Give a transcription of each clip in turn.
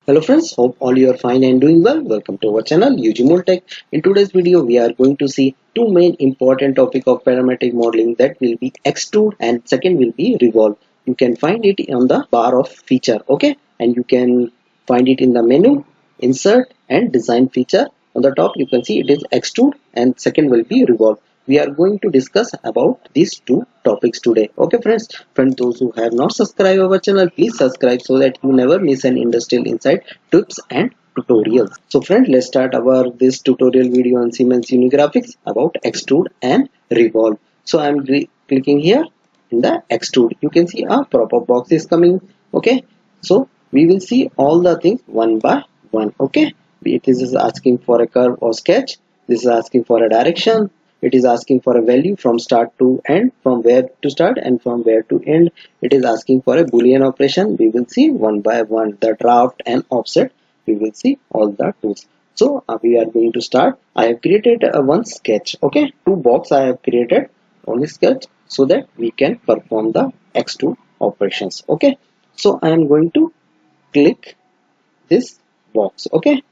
Hello friends, hope all you are fine and doing well. Welcome to our channel UG Tech. In today's video, we are going to see two main important topic of parametric modeling, that will be extrude and second will be revolve. You can find it on the bar of feature, okay? And you can find it in the menu, insert and design feature. On the top, you can see it is extrude and second will be revolve. We are going to discuss about these two topics today. Okay friends, those who have not subscribed our channel, please subscribe so that you never miss an industrial insight, tips and tutorials. So friends, let's start our this tutorial video on Siemens Unigraphics about extrude and revolve. So I am clicking here in the extrude. You can see a proper box is coming. Okay, so we will see all the things one by one. Okay, this is asking for a curve or sketch. This is asking for a direction. It is asking for a value from start to end, from where to start and from where to end. It is asking for a boolean operation. We will see one by one the draft and offset. We will see all the tools. So we are going to start. I have created one sketch. Okay, two box I have created only sketch so that we can perform the extrude operations. Okay, so I am going to click this box. Okay,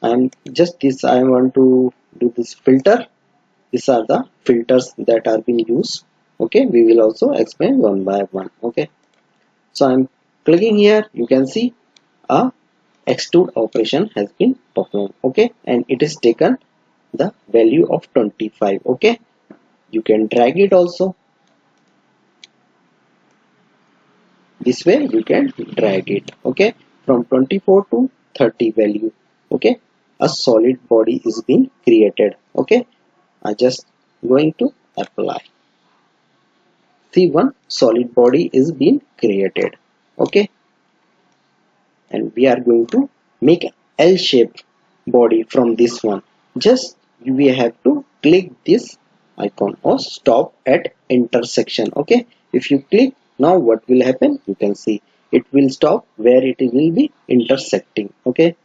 and just this I want to do this filter. These are the filters that are being used. Okay, we will also explain one by one. Okay, so I'm clicking here. You can see a extrude operation has been performed. Okay, and it is taken the value of 25. Okay, you can drag it also. This way you can drag it. Okay, from 24 to 30 value. Okay, a solid body is being created. Okay, I just going to apply. See, one solid body is being created. Okay, and we are going to make L-shaped body from this one. Just we have to click this icon or stop at intersection. Okay, if you click, now what will happen? You can see it will stop where it will be intersecting. Okay,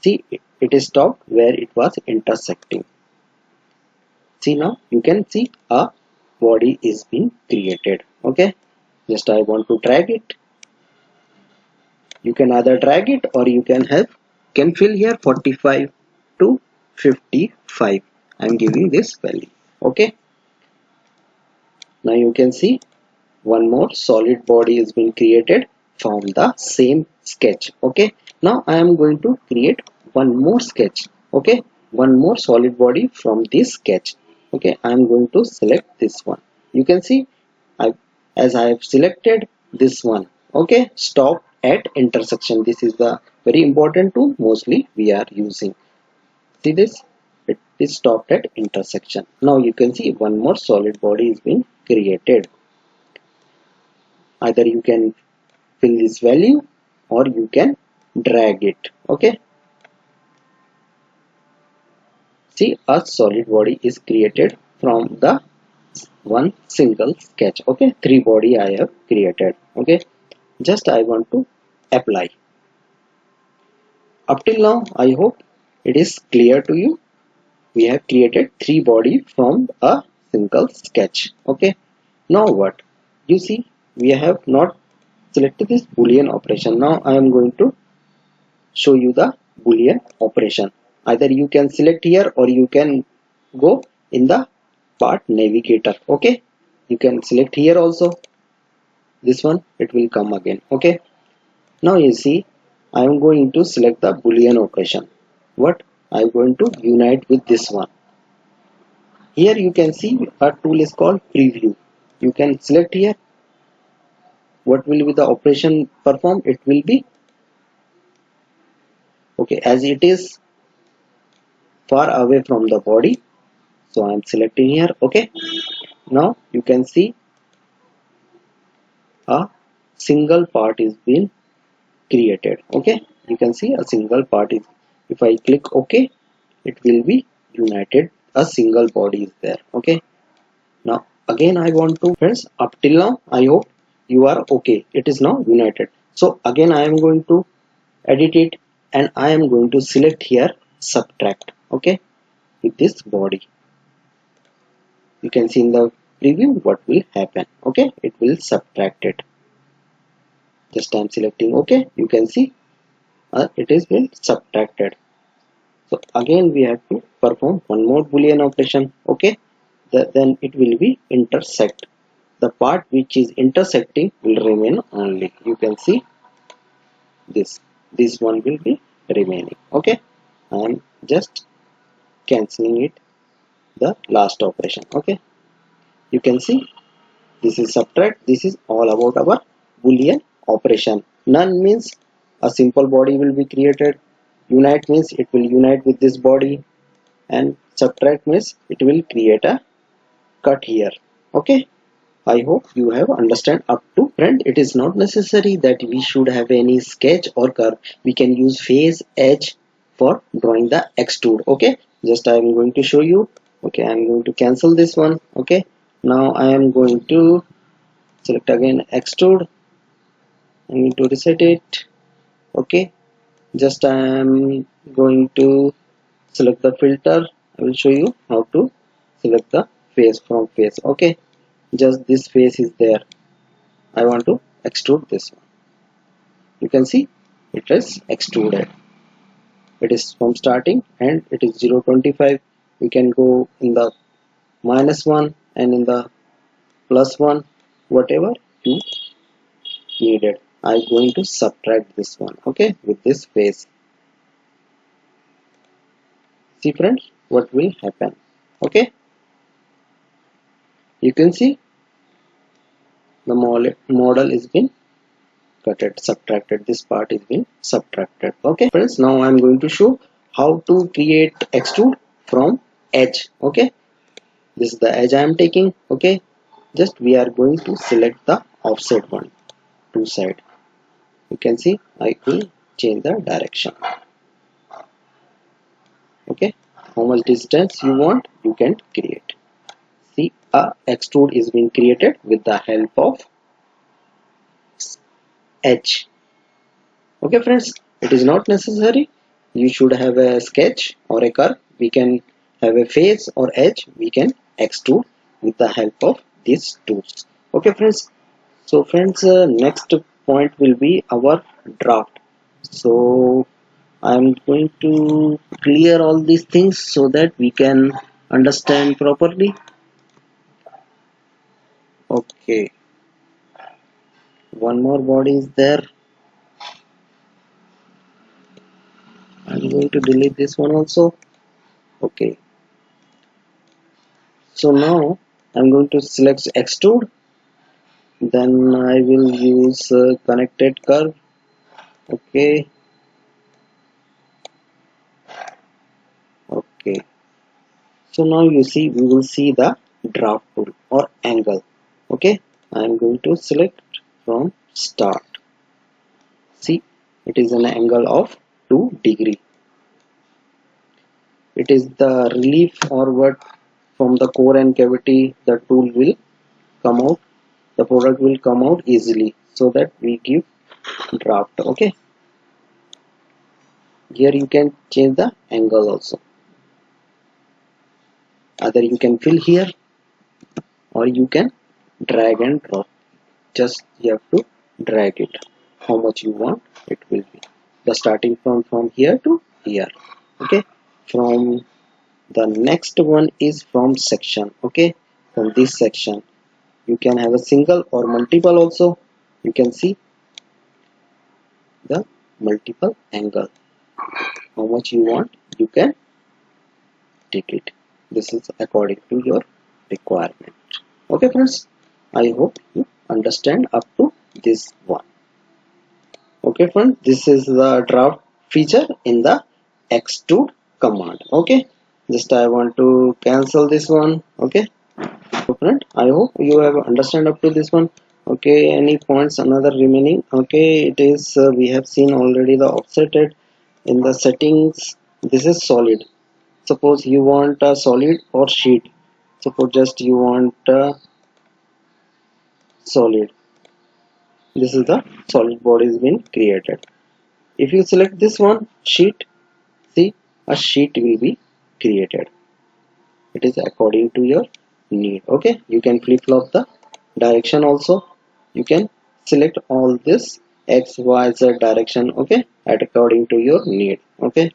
see, it is stopped where it was intersecting. See, now you can see a body is being created. Okay, just I want to drag it. You can either drag it or you can fill here 45 to 55. I'm giving this value. Okay, now you can see one more solid body is being created from the same sketch. Okay, now I am going to create one more sketch. Okay, one more solid body from this sketch. Okay, I am going to select this one. You can see as I have selected this one. Okay, stop at intersection. This is the very important tool mostly we are using. See this, it is stopped at intersection. Now you can see one more solid body is being created. Either you can fill this value or you can drag it. Okay, see, a solid body is created from the one single sketch. Okay, three body I have created. Okay, just I want to apply. Up till now I hope it is clear to you. We have created three body from a single sketch. Okay, now what you see, we have not selected this boolean operation. Now I am going to show you the boolean operation. Either you can select here or you can go in the part navigator. Okay, you can select here also. This one, it will come again. Okay, now you see I am going to select the boolean operation. What I am going to unite with this one. Here you can see a tool is called preview. You can select here. What will be the operation performed? It will be okay as it is far away from the body. So I am selecting here. Okay, now you can see a single part is being created. Okay, you can see a single part is, if I click OK, it will be united, a single body is there. Okay, now again I want to, friends, up till now I hope you are okay. It is now united. So again I am going to edit it and I am going to select here subtract. Okay, with this body you can see in the preview what will happen. Okay, it will subtract it. Just I am selecting OK. You can see it is been subtracted. So again we have to perform one more boolean operation. Okay, then it will be intersect. The part which is intersecting will remain only. You can see this one will be remaining. Okay, I am just cancelling it, the last operation. Okay, you can see this is subtract. This is all about our boolean operation. None means a simple body will be created. Unite means it will unite with this body, and subtract means it will create a cut here. Okay, I hope you have understand up to. Friend, it is not necessary that we should have any sketch or curve. We can use face, edge for drawing the extrude. Okay, just I am going to show you. Okay, I am going to cancel this one. Okay, now I am going to select again extrude. I need to reset it. Okay, just I am going to select the filter. I will show you how to select the face from face. Okay, just this face is there. I want to extrude this one. You can see it is extruded. It is from starting and it is 0.25. We can go in the -1 and in the +1, whatever you needed. I'm going to subtract this one. Okay, with this face. See friends, what will happen? Okay, you can see the model is been cutted, subtracted. This part is been subtracted. Okay friends, now I'm going to show how to create extrude from edge. Okay, this is the edge I am taking. Okay, just we are going to select the offset one, two side. You can see I will change the direction. Okay, how much distance you want you can create. See, a extrude is being created with the help of edge. Okay friends, it is not necessary you should have a sketch or a curve. We can have a face or edge. We can extrude with the help of these tools. Okay friends, so friends, next point will be our draft. So I am going to clear all these things so that we can understand properly. Okay, one more body is there. I'm going to delete this one also. Okay, so now I'm going to select extrude, then I will use connected curve. Okay, okay, so now you see we will see the draft tool or angle. Okay, I'm going to select from start. See, it is an angle of 2 degree. It is the relief or what from the core and cavity. The tool will come out, the product will come out easily, so that we give draft. Okay, here you can change the angle also. Either you can fill here or you can drag and drop. Just you have to drag it how much you want. It will be the starting from here to here. Okay, from the next one is from section. Okay, from this section you can have a single or multiple also. You can see the multiple angle. How much you want you can take it. This is according to your requirement. Okay friends, I hope you understand up to this one. Okay friends, this is the draft feature in the extrude command. Okay, just I want to cancel this one. Okay, so friend, I hope you have understand up to this one. Okay, any points another remaining? Okay, it is we have seen already the offsetted in the settings. This is solid. Suppose you want a solid or sheet. Suppose just you want a solid. This is the solid body is been created. If you select this one sheet, see a sheet will be created. It is according to your need. Okay, you can flip-flop the direction also. You can select all this X, Y, Z direction. Okay, at according to your need. Okay,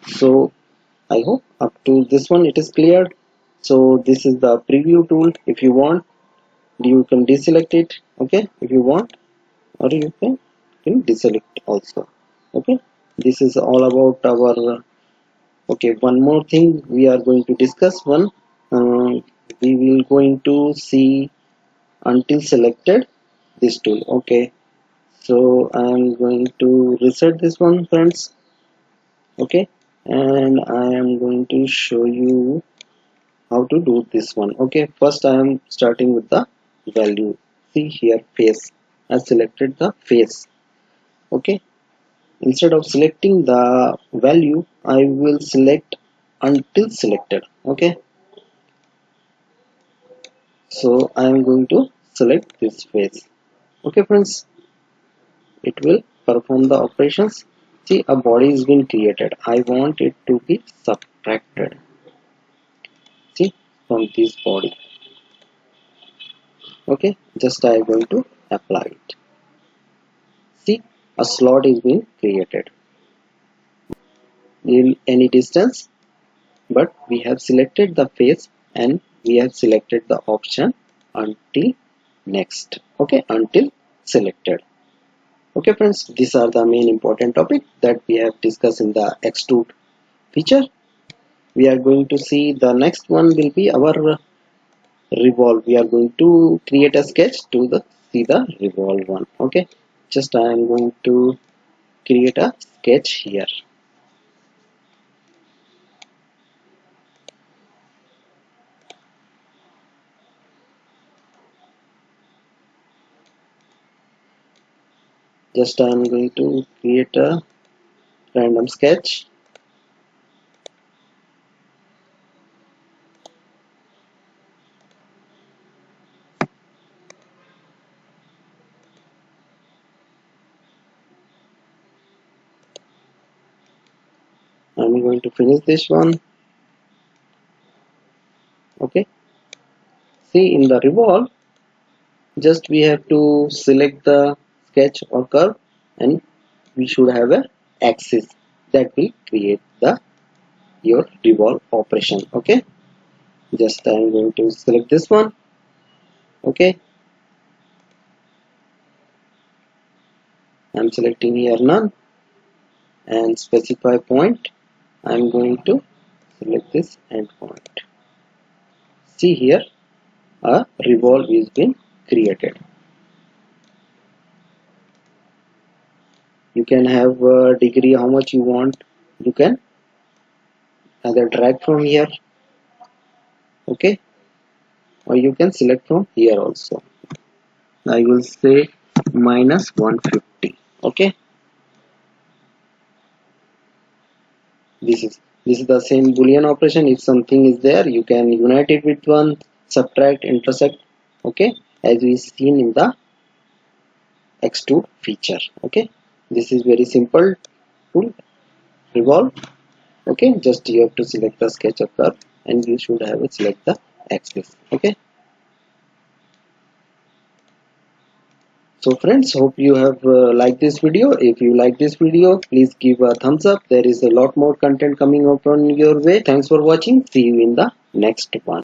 so I hope up to this one it is clear. So this is the preview tool. If you want, you can deselect it. Okay, if you want, or you can deselect also. Okay, this is all about our. Okay, one more thing we are going to discuss. One, we will going to see until selected this tool. Okay, so I am going to reset this one, friends. Okay, and I am going to show you how to do this one. Okay, first I am starting with the value. See here, face. I selected the face. Okay, instead of selecting the value, I will select until selected. Okay, so I am going to select this face. Okay, friends, it will perform the operations. See, a body is been created. I want it to be subtracted. See, from this body. Okay, just I am going to apply it. See, a slot is being created in any distance, but we have selected the face and we have selected the option until next. Okay, until selected. Okay, friends, these are the main important topic that we have discussed in the extrude feature. We are going to see the next one will be our revolve. We are going to create a sketch to see the revolve one. Okay, just I am going to create a sketch here. Just I am going to create a random sketch. I'm going to finish this one. Okay, see, in the revolve, just we have to select the sketch or curve, and we should have a axis that will create the your revolve operation. Okay, just I'm going to select this one. Okay, I'm selecting here none and specify point. I'm going to select this endpoint. See here, a revolve is been created. You can have a degree how much you want. You can either drag from here, okay, or you can select from here also. I will say minus 150. Okay, this is the same boolean operation. If something is there, you can unite it with one, subtract, intersect. Okay, as we seen in the extrude feature. Okay, this is very simple tool, revolve. Okay, just you have to select the sketch of curve and you should have it select the axis. Okay, so friends, hope you have liked this video. If you like this video, please give a thumbs up. There is a lot more content coming up on your way. Thanks for watching. See you in the next one.